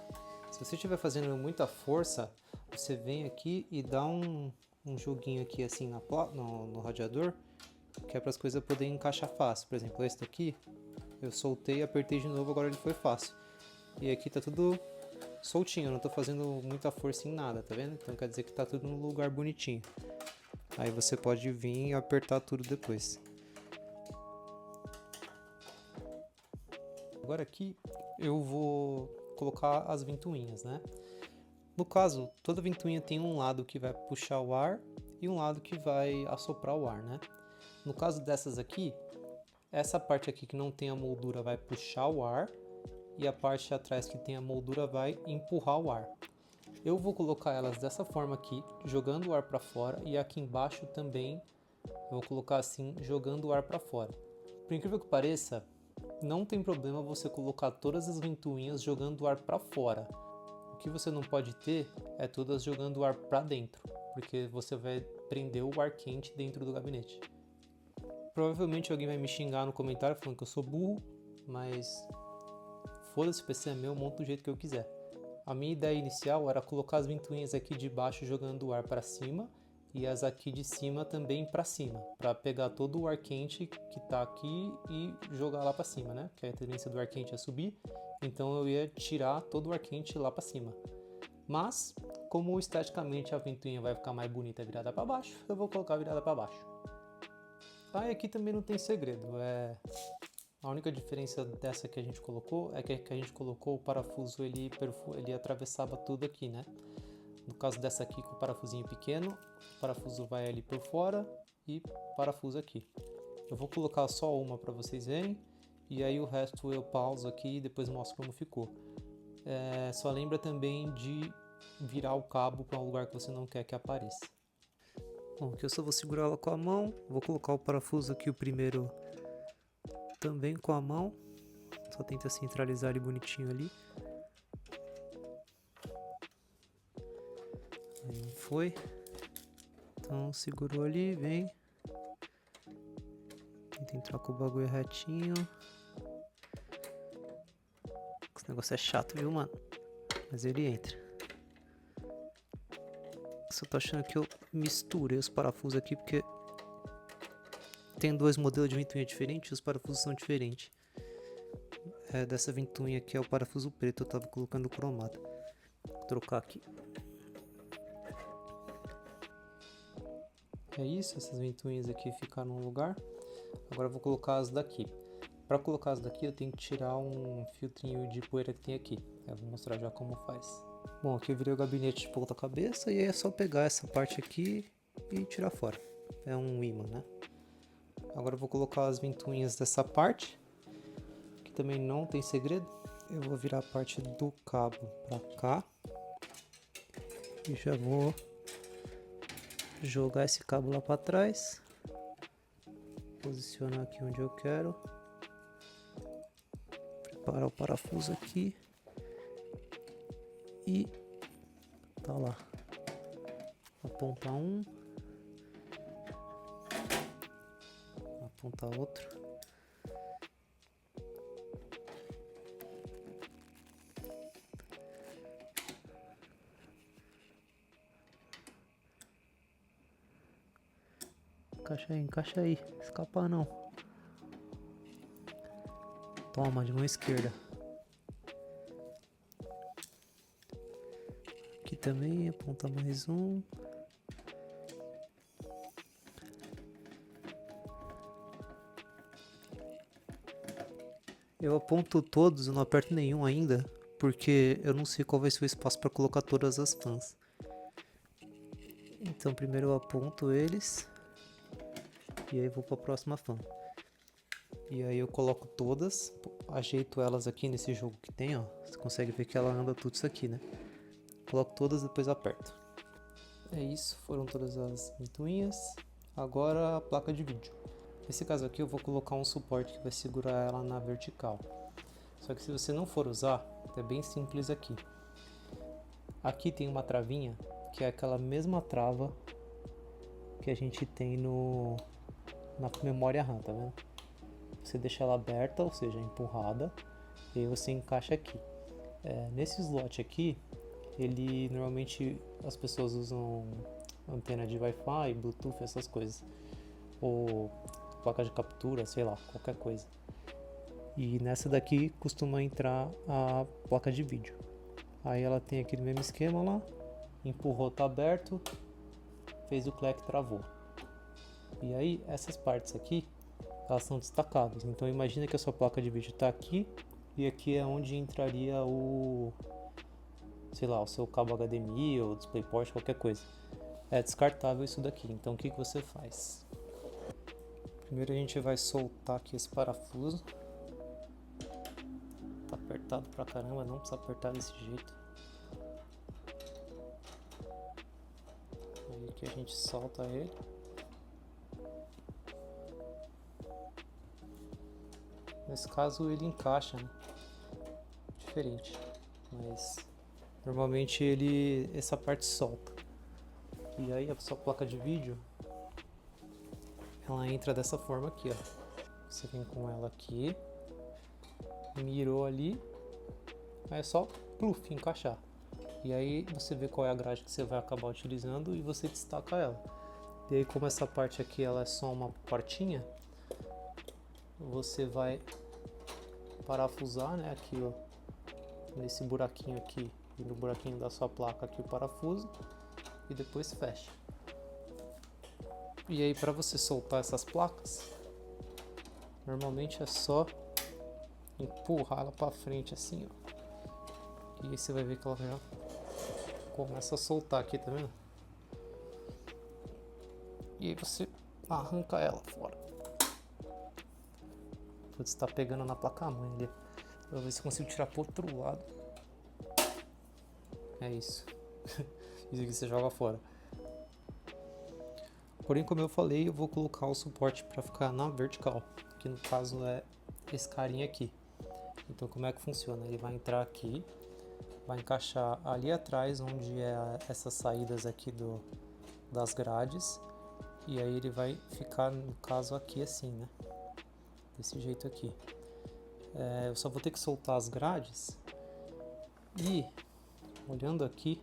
Se você estiver fazendo muita força, você vem aqui e dá um joguinho aqui assim no radiador, que é para as coisas poderem encaixar fácil. Por exemplo, esse daqui, eu soltei, apertei de novo, agora ele foi fácil. E aqui tá tudo soltinho, eu não tô fazendo muita força em nada, tá vendo? Então quer dizer que tá tudo no lugar bonitinho. Aí você pode vir e apertar tudo depois. Agora aqui eu vou colocar as ventoinhas, né? No caso, toda ventoinha tem um lado que vai puxar o ar e um lado que vai assoprar o ar, né? No caso dessas aqui, essa parte aqui que não tem a moldura vai puxar o ar e a parte atrás que tem a moldura vai empurrar o ar. Eu vou colocar elas dessa forma aqui, jogando o ar para fora, e aqui embaixo também eu vou colocar assim, jogando o ar para fora. Por incrível que pareça, não tem problema você colocar todas as ventoinhas jogando o ar para fora. O que você não pode ter é todas jogando o ar para dentro, porque você vai prender o ar quente dentro do gabinete. Provavelmente alguém vai me xingar no comentário falando que eu sou burro, mas foda-se, o PC é meu, eu monto do jeito que eu quiser. A minha ideia inicial era colocar as ventoinhas aqui de baixo jogando o ar para cima e as aqui de cima também para cima, para pegar todo o ar quente que está aqui e jogar lá para cima, né? Que a tendência do ar quente é subir, então eu ia tirar todo o ar quente lá para cima. Mas, como esteticamente a ventoinha vai ficar mais bonita virada para baixo, eu vou colocar virada para baixo. E aqui também não tem segredo, a única diferença dessa que a gente colocou é que a gente colocou o parafuso, ele atravessava tudo aqui, né? No caso dessa aqui com o parafusinho pequeno, o parafuso vai ali por fora e parafuso aqui. Eu vou colocar só uma para vocês verem e aí o resto eu pauso aqui e depois mostro como ficou. Só lembra também de virar o cabo para um lugar que você não quer que apareça. Bom, aqui eu só vou segurar ela com a mão, vou colocar o parafuso aqui, o primeiro também com a mão, só tenta centralizar ele bonitinho ali. Aí não foi. Então segurou ali, vem. Tenta entrar com o bagulho retinho. Esse negócio é chato, viu, mano? Mas ele entra. Só tô achando que eu misturei os parafusos aqui porque tem dois modelos de ventoinha diferentes e os parafusos são diferentes. Dessa ventoinha aqui é o parafuso preto, eu tava colocando cromado. Vou trocar aqui. É isso, essas ventoinhas aqui ficaram no lugar. Agora eu vou colocar as daqui. Para colocar as daqui eu tenho que tirar um filtrinho de poeira que tem aqui. Eu vou mostrar já como faz. Bom, aqui eu virei o gabinete de ponta cabeça e aí é só pegar essa parte aqui e tirar fora. É um ímã, né? Agora eu vou colocar as ventoinhas dessa parte, que também não tem segredo. Eu vou virar a parte do cabo para cá e já vou jogar esse cabo lá para trás, posicionar aqui onde eu quero, preparar o parafuso aqui e tá lá, apontar um, apontar outro, encaixa aí, escapa não. Toma, de mão esquerda. Aqui também, aponta mais um. Eu aponto todos, eu não aperto nenhum ainda, porque eu não sei qual vai ser o espaço para colocar todas as fãs. Então primeiro eu aponto eles. E aí vou para a próxima fã. E aí eu coloco todas, ajeito elas aqui nesse jogo que tem, ó. Você consegue ver que ela anda tudo isso aqui, né? Coloco todas, depois aperto. É isso, foram todas as ventoinhas. Agora a placa de vídeo. Nesse caso aqui eu vou colocar um suporte que vai segurar ela na vertical. Só que se você não for usar, é bem simples aqui. Aqui tem uma travinha, que é aquela mesma trava que a gente tem na memória RAM, tá vendo? Você deixa ela aberta, ou seja, empurrada, e aí você encaixa aqui. Nesse slot aqui, ele normalmente as pessoas usam antena de Wi-Fi, Bluetooth, essas coisas, ou placa de captura, sei lá, qualquer coisa. E nessa daqui costuma entrar a placa de vídeo. Aí ela tem aquele mesmo esquema lá, empurrou, tá aberto, fez o clack, travou. E aí essas partes aqui, elas são destacáveis. Então imagina que a sua placa de vídeo está aqui e aqui é onde entraria o, sei lá, o seu cabo HDMI ou DisplayPort, qualquer coisa. É descartável isso daqui. Então o que você faz? Primeiro a gente vai soltar aqui esse parafuso. Tá apertado pra caramba, não precisa apertar desse jeito. Aí que a gente solta ele. Nesse caso ele encaixa, né? Diferente, mas normalmente essa parte solta. E aí a sua placa de vídeo, ela entra dessa forma aqui, ó. Você vem com ela aqui, mirou ali, aí é só pluf, encaixar. E aí você vê qual é a grade que você vai acabar utilizando e você destaca ela. E aí como essa parte aqui ela é só uma portinha, você vai parafusar, né, aqui ó, nesse buraquinho aqui e no buraquinho da sua placa aqui o parafuso e depois fecha. E aí para você soltar essas placas, normalmente é só empurrar ela para frente assim, ó. E aí você vai ver que ela já começa a soltar aqui, tá vendo? E aí você arranca ela fora. Putz, tá pegando na placa-mãe ali. Eu vou ver se consigo tirar pro outro lado. É isso. Isso aqui você joga fora. Porém, como eu falei, eu vou colocar o suporte para ficar na vertical, que no caso é esse carinha aqui. Então como é que funciona? Ele vai entrar aqui, vai encaixar ali atrás, onde é essas saídas aqui das grades. E aí ele vai ficar, no caso, aqui assim, né? Desse jeito aqui. Eu só vou ter que soltar as grades. E, olhando aqui,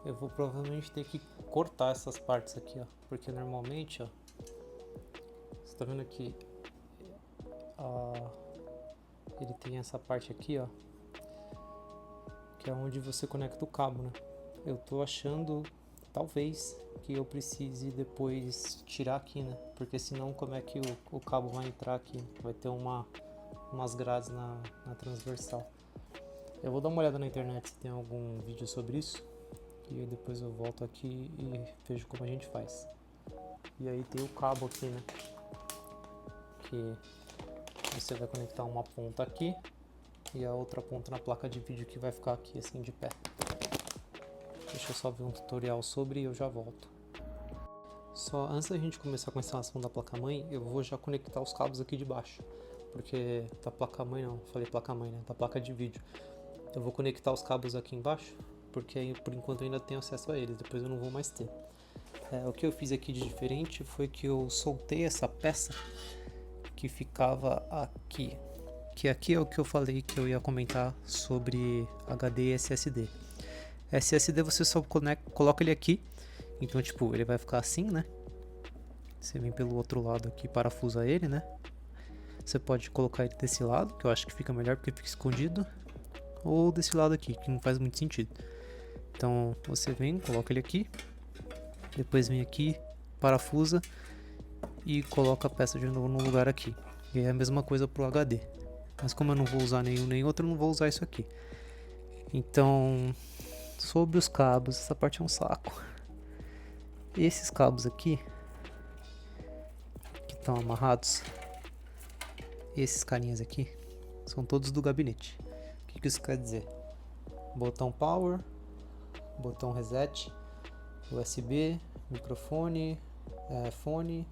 eu vou provavelmente ter que cortar essas partes aqui, ó. Porque normalmente, ó, você tá vendo aqui, ele tem essa parte aqui, ó, que é onde você conecta o cabo, né? Eu tô achando, talvez, que eu precise depois tirar aqui, né? Porque senão como é que o cabo vai entrar aqui? Vai ter umas grades na transversal. Eu vou dar uma olhada na internet se tem algum vídeo sobre isso. E aí depois eu volto aqui e vejo como a gente faz. E aí tem o cabo aqui, né? Que você vai conectar uma ponta aqui e a outra ponta na placa de vídeo que vai ficar aqui assim de pé. Deixa eu só ver um tutorial sobre e eu já volto. Só antes da gente começar com a instalação da placa-mãe, eu vou já conectar os cabos aqui de baixo. Porque da placa-mãe não, falei placa-mãe, né? Da placa de vídeo. Eu vou conectar os cabos aqui embaixo, porque aí por enquanto eu ainda tenho acesso a eles, depois eu não vou mais ter. O que eu fiz aqui de diferente foi que eu soltei essa peça que ficava aqui. Que aqui é o que eu falei que eu ia comentar sobre HD e SSD. SSD você só coloca ele aqui, então tipo, ele vai ficar assim, né? Você vem pelo outro lado aqui, parafusa ele, né? Você pode colocar ele desse lado, que eu acho que fica melhor porque fica escondido, ou desse lado aqui, que não faz muito sentido. Então você vem, coloca ele aqui, depois vem aqui, parafusa e coloca a peça de novo no lugar aqui. E é a mesma coisa pro HD. Mas como eu não vou usar nenhum nem outro, eu não vou usar isso aqui. Então, sobre os cabos, essa parte é um saco. Esses cabos aqui, que estão amarrados, esses carinhas aqui, são todos do gabinete. O que isso quer dizer? Botão power, botão reset, USB, microfone, fone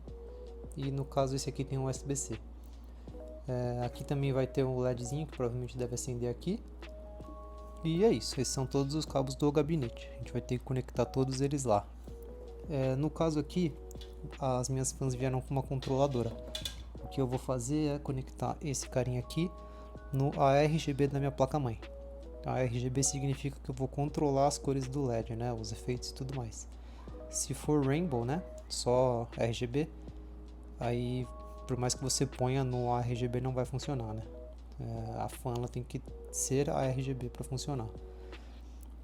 e no caso esse aqui tem um USB-C. Aqui também vai ter um LEDzinho que provavelmente deve acender aqui. E é isso, esses são todos os cabos do gabinete. A gente vai ter que conectar todos eles lá. No caso aqui, as minhas fãs vieram com uma controladora. O que eu vou fazer é conectar esse carinha aqui no ARGB da minha placa-mãe. ARGB significa que eu vou controlar as cores do LED, né? Os efeitos e tudo mais. Se for Rainbow, né? Só RGB, aí por mais que você ponha no ARGB não vai funcionar, né? A fan ela tem que ser ARGB para funcionar.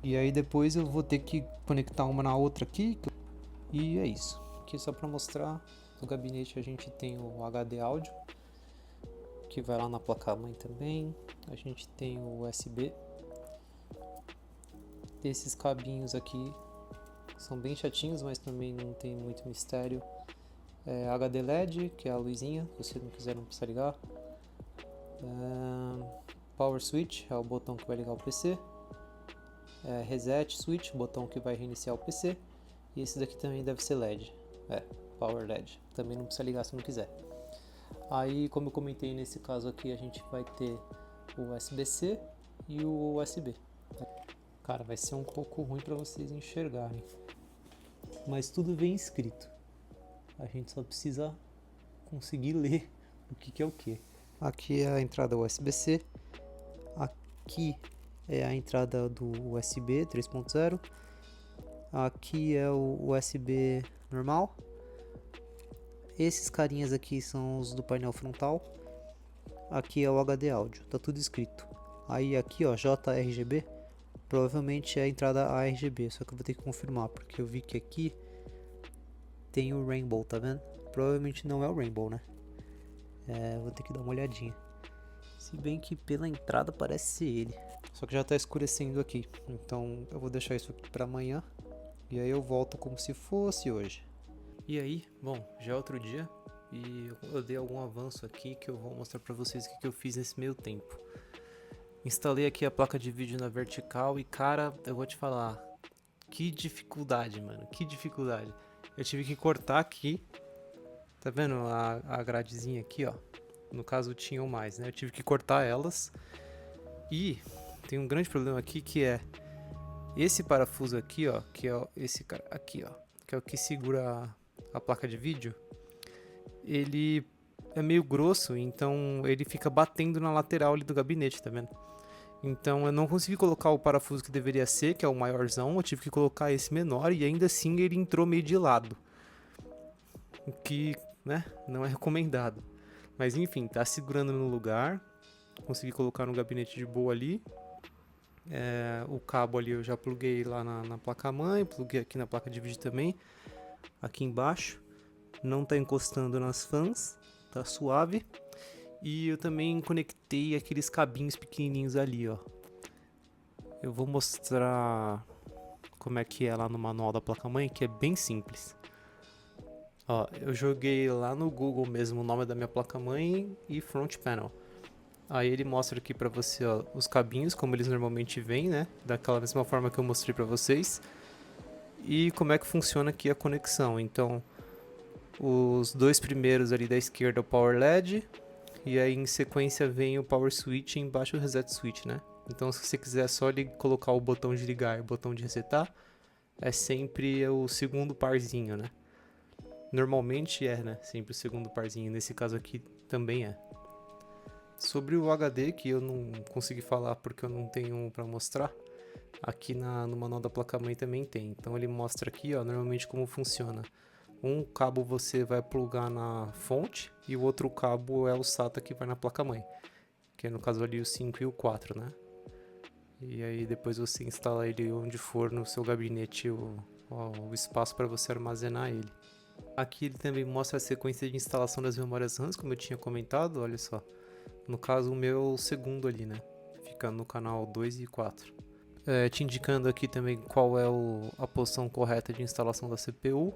E aí depois eu vou ter que conectar uma na outra aqui. E é isso. Aqui só para mostrar, no gabinete a gente tem o HD áudio, que vai lá na placa-mãe também. A gente tem o USB. Esses cabinhos aqui são bem chatinhos, mas também não tem muito mistério. HD LED, que é a luzinha, se você não quiser não precisa ligar. Power Switch, é o botão que vai ligar o PC. Reset Switch, botão que vai reiniciar o PC. E esse daqui também deve ser LED, Power LED, também não precisa ligar se não quiser. Aí, como eu comentei, nesse caso aqui a gente vai ter o USB-C e o USB. Cara, vai ser um pouco ruim para vocês enxergarem, mas tudo vem escrito. A gente só precisa conseguir ler o que é o que. Aqui é a entrada USB-C, aqui é a entrada do USB 3.0, aqui é o USB normal. Esses carinhas aqui são os do painel frontal. Aqui é o HD áudio, tá tudo escrito. Aí aqui ó, JRGB, provavelmente é a entrada ARGB, só que eu vou ter que confirmar, porque eu vi que aqui tem o Rainbow, tá vendo? Provavelmente não é o Rainbow, né? Vou ter que dar uma olhadinha. Se bem que pela entrada parece ser ele. Só que já tá escurecendo aqui, então eu vou deixar isso aqui pra amanhã. E aí eu volto como se fosse hoje. E aí, bom, já é outro dia e eu dei algum avanço aqui que eu vou mostrar pra vocês o que eu fiz nesse meio tempo. Instalei aqui a placa de vídeo na vertical e cara, eu vou te falar, que dificuldade, mano, que dificuldade. Eu tive que cortar aqui, tá vendo a gradezinha aqui, ó. No caso tinham mais, né? Eu tive que cortar elas e tem um grande problema aqui que é esse parafuso aqui, ó, que é esse cara aqui, ó, que é o que segura a placa de vídeo. Ele é meio grosso, então ele fica batendo na lateral ali do gabinete, tá vendo? Então eu não consegui colocar o parafuso que deveria ser, que é o maiorzão, eu tive que colocar esse menor e ainda assim ele entrou meio de lado. O que, né, não é recomendado. Mas enfim, tá segurando no lugar, consegui colocar no gabinete de boa ali. O cabo ali eu já pluguei lá na placa-mãe, pluguei aqui na placa de vídeo também, aqui embaixo. Não tá encostando nas fãs, tá suave. E eu também conectei aqueles cabinhos pequenininhos ali, ó. Eu vou mostrar como é que é lá no manual da placa-mãe, que é bem simples. Ó, eu joguei lá no Google mesmo o nome da minha placa-mãe e front panel. Aí ele mostra aqui pra você, ó, os cabinhos, como eles normalmente vêm, né? Daquela mesma forma que eu mostrei pra vocês. E como é que funciona aqui a conexão. Então, os dois primeiros ali da esquerda é o Power LED. E aí em sequência vem o Power Switch e embaixo o Reset Switch, né? Então se você quiser só colocar o botão de ligar e o botão de resetar, é sempre o segundo parzinho, né? Normalmente é, né? Sempre o segundo parzinho. Nesse caso aqui também é. Sobre o HD, que eu não consegui falar porque eu não tenho um para mostrar, aqui no manual da placa-mãe também tem. Então ele mostra aqui, ó, normalmente como funciona. Um cabo você vai plugar na fonte e o outro cabo é o SATA que vai na placa-mãe, que é no caso ali o 5 e o 4, né? E aí depois você instala ele onde for no seu gabinete o espaço para você armazenar ele. Aqui ele também mostra a sequência de instalação das memórias RAMs, como eu tinha comentado, olha só. No caso o meu é o segundo ali, né? Fica no canal 2 e 4. Te indicando aqui também qual é a posição correta de instalação da CPU.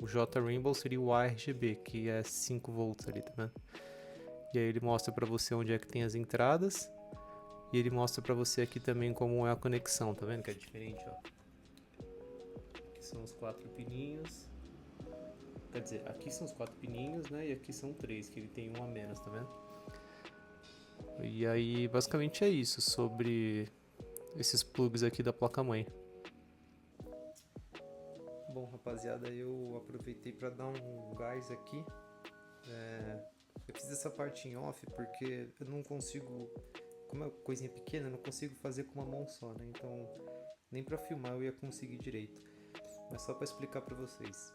O J-Rainbow seria o ARGB, que é 5 volts ali, tá vendo? E aí ele mostra pra você onde é que tem as entradas. E ele mostra pra você aqui também como é a conexão, tá vendo que é diferente, ó. Aqui são os 4 pininhos. Quer dizer, aqui são os 4 pininhos, né? E aqui são 3, que ele tem um a menos, tá vendo? E aí basicamente é isso sobre esses plugs aqui da placa-mãe. Bom, rapaziada, eu aproveitei para dar um gás aqui. Eu fiz essa parte em off porque eu não consigo, como é coisinha pequena, eu não consigo fazer com uma mão só, né? Então, nem para filmar eu ia conseguir direito. Mas só para explicar para vocês.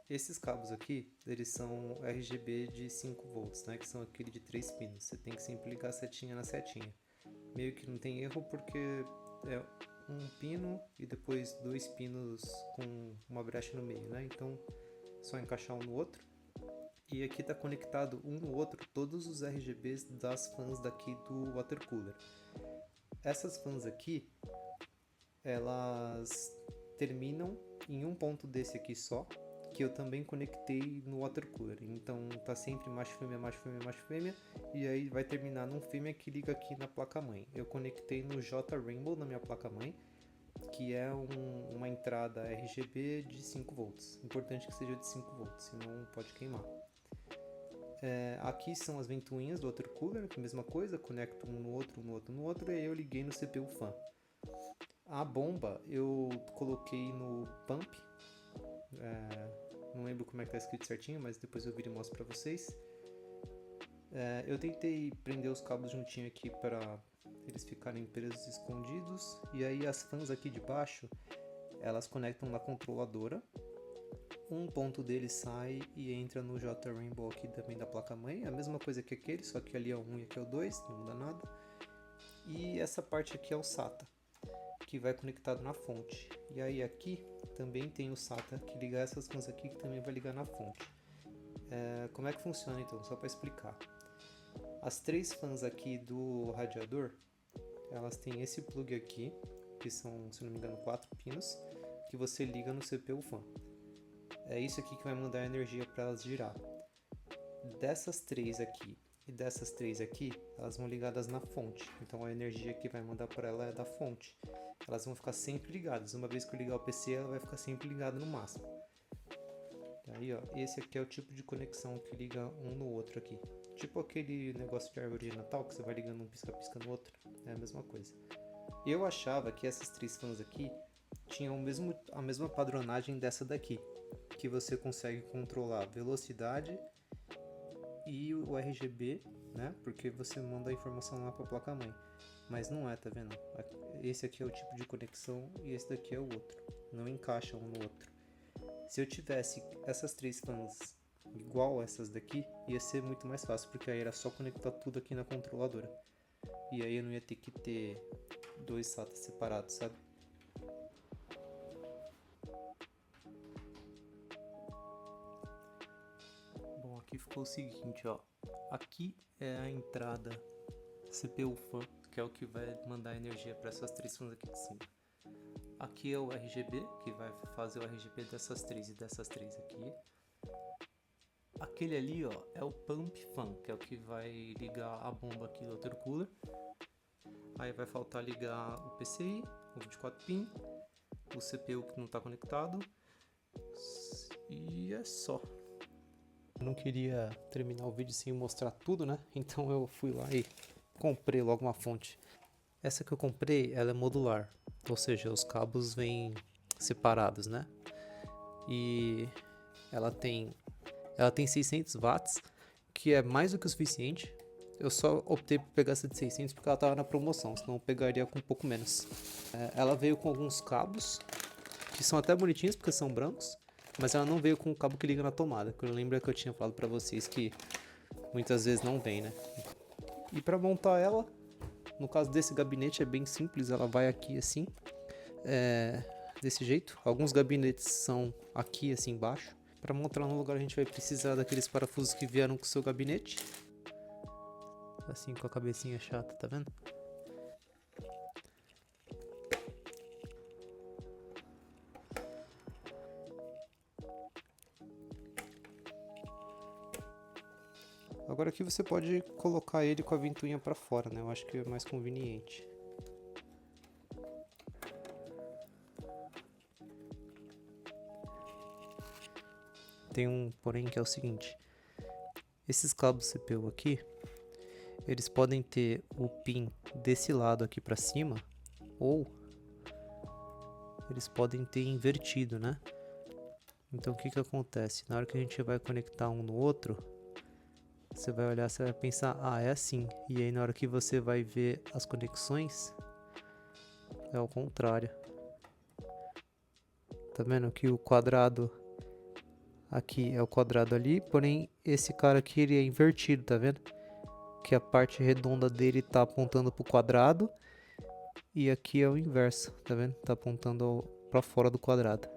Esses cabos aqui, eles são RGB de 5 volts, né? Que são aquele de 3 pinos. Você tem que sempre ligar a setinha na setinha. Meio que não tem erro porque é um pino e depois 2 pinos com uma brecha no meio, né? Então, só encaixar um no outro. E aqui está conectado um no outro todos os RGBs das fãs daqui do water cooler. Essas fãs aqui, elas terminam em um ponto desse aqui só, que eu também conectei no water cooler. Então tá sempre macho fêmea, macho fêmea, macho fêmea, e aí vai terminar num fêmea que liga aqui na placa mãe. Eu conectei no J-Rainbow na minha placa mãe, que é uma entrada RGB de 5 volts. Importante que seja de 5 volts, senão pode queimar. Aqui são as ventoinhas do water cooler, que é a mesma coisa, conecto um no outro, um no outro, no outro, e aí eu liguei no CPU fan. A bomba eu coloquei no pump, não lembro como é que tá escrito certinho, mas depois eu viro e mostro pra vocês. Eu tentei prender os cabos juntinho aqui para eles ficarem presos escondidos, e aí as fãs aqui de baixo, elas conectam na controladora. Um ponto dele sai e entra no J-Rainbow aqui também da placa-mãe, a mesma coisa que aquele, só que ali é o 1 e aqui é o 2, não muda nada. E essa parte aqui é o SATA, que vai conectado na fonte. E aí aqui também tem o SATA que liga essas fãs aqui, que também vai ligar na fonte. Como é que funciona então? Só para explicar. As 3 fãs aqui do radiador, elas têm esse plug aqui, que são, se não me engano, 4 pinos, que você liga no CPU fan. É isso aqui que vai mandar a energia para elas girar. Dessas 3 aqui e dessas 3 aqui, elas vão ligadas na fonte. Então a energia que vai mandar para ela é da fonte. Elas vão ficar sempre ligadas. Uma vez que eu ligar o PC, ela vai ficar sempre ligada no máximo. Aí, ó, esse aqui é o tipo de conexão que liga um no outro aqui. Tipo aquele negócio de árvore de Natal que você vai ligando um pisca-pisca no outro. É a mesma coisa. Eu achava que essas 3 fãs aqui tinham a mesma padronagem dessa daqui, que você consegue controlar a velocidade e o RGB, né? Porque você manda a informação lá para a placa-mãe. Mas não é, tá vendo? Esse aqui é o tipo de conexão e esse daqui é o outro. Não encaixa um no outro. Se eu tivesse essas 3 fãs igual essas daqui, ia ser muito mais fácil, porque aí era só conectar tudo aqui na controladora. E aí eu não ia ter que ter 2 SATAs separados, sabe? Bom, aqui ficou o seguinte, ó. Aqui é a entrada CPU fan, que é o que vai mandar energia para essas 3 fãs aqui de cima. Aqui é o RGB, que vai fazer o RGB dessas 3 e dessas 3 aqui. Aquele ali, ó, é o pump fan, que é o que vai ligar a bomba aqui do water cooler. Aí vai faltar ligar o PCI, o 24 pin, o CPU que não está conectado. E é só. Eu não queria terminar o vídeo sem mostrar tudo, né? Então eu fui lá e comprei logo uma fonte. Essa que eu comprei, ela é modular, ou seja, os cabos vêm separados, né? E ela tem 600 watts, que é mais do que o suficiente. Eu só optei por pegar essa de 600 porque ela estava na promoção, senão eu pegaria com um pouco menos. Ela veio com alguns cabos, que são até bonitinhos porque são brancos, mas ela não veio com o cabo que liga na tomada, que eu lembro que eu tinha falado para vocês que muitas vezes não vem, né? E para montar ela, no caso desse gabinete é bem simples, ela vai aqui assim, desse jeito. Alguns gabinetes são aqui assim embaixo. Para montar no lugar a gente vai precisar daqueles parafusos que vieram com o seu gabinete. Assim com a cabecinha chata, tá vendo? Agora aqui você pode colocar ele com a ventoinha para fora, né? Eu acho que é mais conveniente. Tem um porém que é o seguinte. Esses cabos CPU aqui, eles podem ter o pin desse lado aqui para cima, ou eles podem ter invertido, né? Então o que que acontece? Na hora que a gente vai conectar um no outro, você vai olhar, você vai pensar, ah, é assim. E aí na hora que você vai ver as conexões, é ao contrário. Tá vendo que o quadrado aqui é o quadrado ali, porém esse cara aqui ele é invertido, tá vendo? Que a parte redonda dele tá apontando pro quadrado e aqui é o inverso, tá vendo? Tá apontando para fora do quadrado.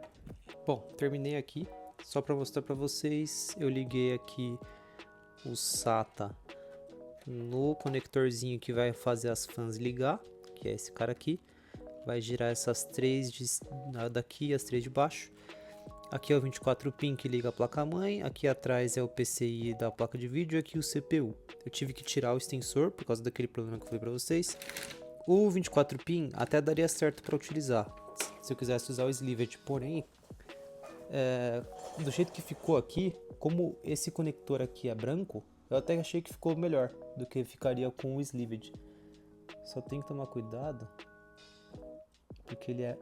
Bom, terminei aqui. Só para mostrar para vocês, eu liguei aqui o SATA no conectorzinho que vai fazer as fãs ligar, que é esse cara aqui. Vai girar essas 3 daqui e as 3 de baixo. Aqui é o 24 pin que liga a placa-mãe, aqui atrás é o PCI da placa de vídeo e aqui o CPU. Eu tive que tirar o extensor por causa daquele problema que eu falei para vocês. O 24 pin até daria certo para utilizar, se eu quisesse usar o Slivet, porém, do jeito que ficou aqui, como esse conector aqui é branco, eu até achei que ficou melhor do que ficaria com o Slivet. Só tem que tomar cuidado, porque ele é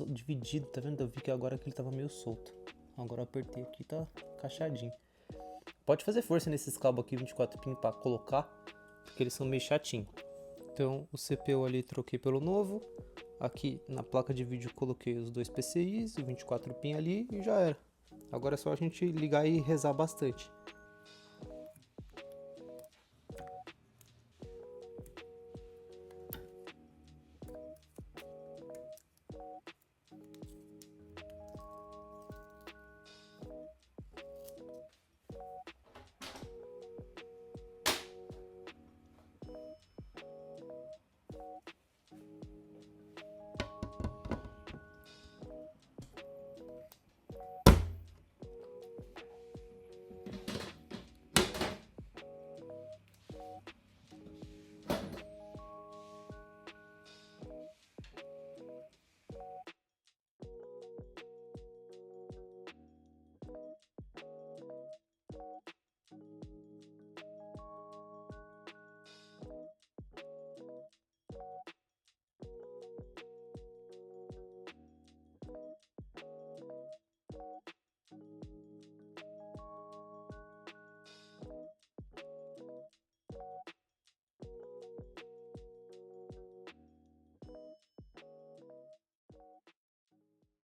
dividido, tá vendo? Eu vi que agora que ele tava meio solto. Agora eu apertei aqui, tá encaixadinho. Pode fazer força nesses cabos aqui 24 pin para colocar, porque eles são meio chatinhos. Então o CPU ali troquei pelo novo. Aqui na placa de vídeo coloquei os 2 PCIs, o 24 pin ali e já era. Agora é só a gente ligar e rezar bastante.